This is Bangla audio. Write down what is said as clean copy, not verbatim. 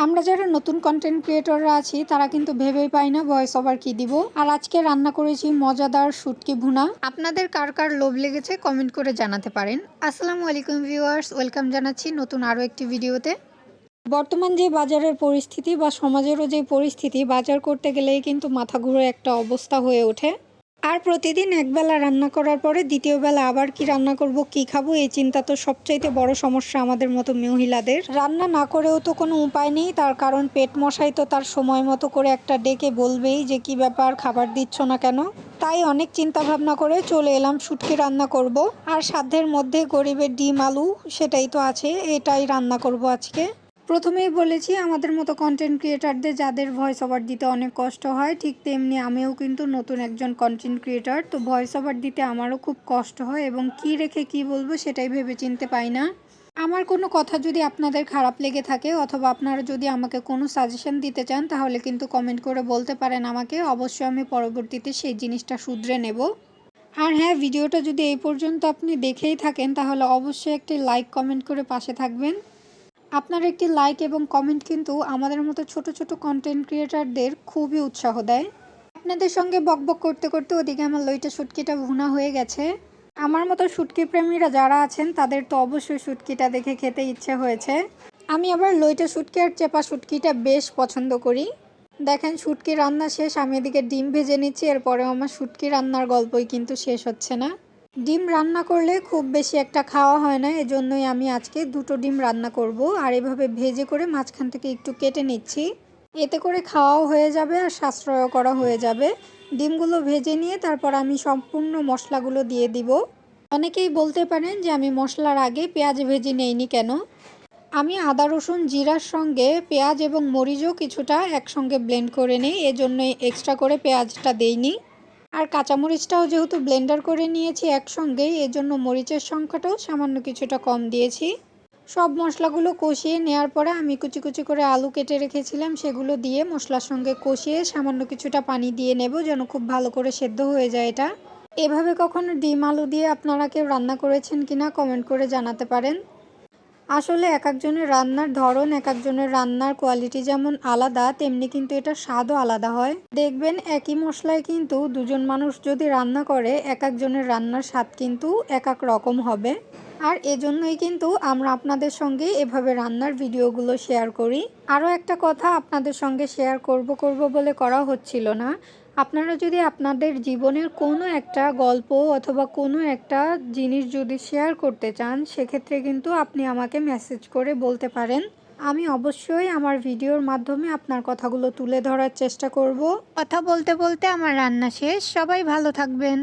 আমরা যারা নতুন কন্টেন্ট ক্রিয়েটররা আছি তারা কিন্তু ভেবেই পাই না ভয়েস ওভার কি দিব। আর আজকে রান্না করেছি মজাদার শুটকি ভুনা। আপনাদের কার কার লোভ লেগেছে কমেন্ট করে জানাতে পারেন। আসসালামু আলাইকুম ভিউয়ার্স, ওয়েলকাম জানাচ্ছি নতুন আরও একটি ভিডিওতে। বর্তমান যে বাজারের পরিস্থিতি বা সমাজেরও যে পরিস্থিতি, বাজার করতে গেলেই কিন্তু মাথা ঘুরে একটা অবস্থা হয়ে ওঠে। আর প্রতিদিন একবেলা রান্না করার পরে দ্বিতীয় বেলা আবার কি রান্না করব, কি খাবো, এই চিন্তা তো সবচাইতে বড় সমস্যা আমাদের মতো মহিলাদের। রান্না না করেও তো কোনো উপায় নেই, তার কারণ পেট মশাই তো তার সময় মতো করে একটা ডেকে বলবেই যে কি ব্যাপার, খাবার দিচ্ছ না কেন। তাই অনেক চিন্তা ভাবনা করে চলে এলাম শুটকি রান্না করব। আর সাধ্যের মধ্যে গরিবের ডিম আলু সেটাই তো আছে, এটাই রান্না করব আজকে। প্রথমেই বলেছি আমাদের মতো কন্টেন্ট ক্রিয়েটারদের যাদের ভয়েস ওভার দিতে অনেক কষ্ট হয়, ঠিক তেমনি আমিও কিন্তু নতুন একজন কন্টেন্ট ক্রিয়েটার। তো ভয়েস ওভার দিতে আমারও খুব কষ্ট হয় এবং কি রেখে কি বলবো সেটাই ভেবে চিনতে পাই না। আমার কোনো কথা যদি আপনাদের খারাপ লেগে থাকে অথবা আপনারা যদি আমাকে কোনো সাজেশন দিতে চান তাহলে কিন্তু কমেন্ট করে বলতে পারেন আমাকে, অবশ্যই আমি পরবর্তীতে সেই জিনিসটা শুধরে নেব। আর হ্যাঁ, ভিডিওটা যদি এই পর্যন্ত আপনি দেখেই থাকেন তাহলে অবশ্যই একটি লাইক কমেন্ট করে পাশে থাকবেন। আপনার একটি লাইক এবং কমেন্ট কিন্তু আমাদের মতো ছোট ছোট কন্টেন্ট ক্রিয়েটারদের খুবই উৎসাহ দেয়। আপনাদের সঙ্গে বকবক করতে করতে ওদিকে আমার লইটা শুটকিটা ভুনা হয়ে গেছে। আমার মতো শুটকি প্রেমীরা যারা আছেন তাদের তো অবশ্যই শুটকিটা দেখে খেতে ইচ্ছে হয়েছে। আমি আবার লইটা শুটকি আর চেপা শুটকিটা বেশ পছন্দ করি। দেখেন শুটকি রান্না শেষ, আমি এদিকে ডিম ভেজে নিচ্ছি, এরপরেও আমার শুটকি রান্নার গল্পই কিন্তু শেষ হচ্ছে না। ডিম রান্না করলে খুব বেশি একটা খাওয়া হয় না, এজন্যই আমি আজকে দুটো ডিম রান্না করব। আর এভাবে ভেজে করে মাঝখান থেকে একটু কেটে নিচ্ছি, এতে করে খাওয়াও হয়ে যাবে আর সাশ্রয়ও করা হয়ে যাবে। ডিমগুলো ভেজে নিয়ে তারপর আমি সম্পূর্ণ মশলাগুলো দিয়ে দিব। অনেকেই বলতে পারেন যে আমি মশলার আগে পেঁয়াজ ভেজে নেইনি কেন। আমি আদা রসুন জিরার সঙ্গে পেঁয়াজ এবং মরিচও কিছুটা একসঙ্গে ব্লেন্ড করে নিই, এজন্যই এক্সট্রা করে পেঁয়াজটা দেইনি। আর কাঁচামরিচটাও যেহেতু ব্লেন্ডার করে নিয়েছি একসঙ্গেই, এজন্য মরিচের সংখ্যাটাও সামান্য কিছুটা কম দিয়েছি। সব মশলাগুলো কষিয়ে নেওয়ার পরে আমি কুচি কুচি করে আলু কেটে রেখেছিলাম, সেগুলো দিয়ে মশলার সঙ্গে কষিয়ে সামান্য কিছুটা পানি দিয়ে নেব যেন খুব ভালো করে সেদ্ধ হয়ে যায় এটা। এভাবে কখনো ডিম আলু দিয়ে আপনারা কেউ রান্না করেছেন কিনা কমেন্ট করে জানাতে পারেন। আসলে এক একজনের রান্নার ধরন, এক একজনের রান্নার কোয়ালিটি যেমন আলাদা, তেমনি কিন্তু এটার স্বাদও আলাদা হয়। দেখবেন একই মশলায় কিন্তু দুজন মানুষ যদি রান্না করে এক একজনের রান্নার স্বাদ কিন্তু এক এক রকম হবে। আর এজন্যই কিন্তু আমরা আপনাদের সঙ্গে এভাবে রান্নার ভিডিওগুলো শেয়ার করি। আরও একটা কথা আপনাদের সঙ্গে শেয়ার করব বলে করা হচ্ছিল না। আপনারা যদি আপনাদের জীবনের কোনো একটা গল্প অথবা কোনো একটা জিনিস যদি শেয়ার করতে চান, সেক্ষেত্রে কিন্তু আপনি আমাকে মেসেজ করে বলতে পারেন। আমি অবশ্যই আমার ভিডিওর মাধ্যমে আপনার কথাগুলো তুলে ধরার চেষ্টা করব। কথা বলতে বলতে আমার রান্না শেষ, সবাই ভালো থাকবেন।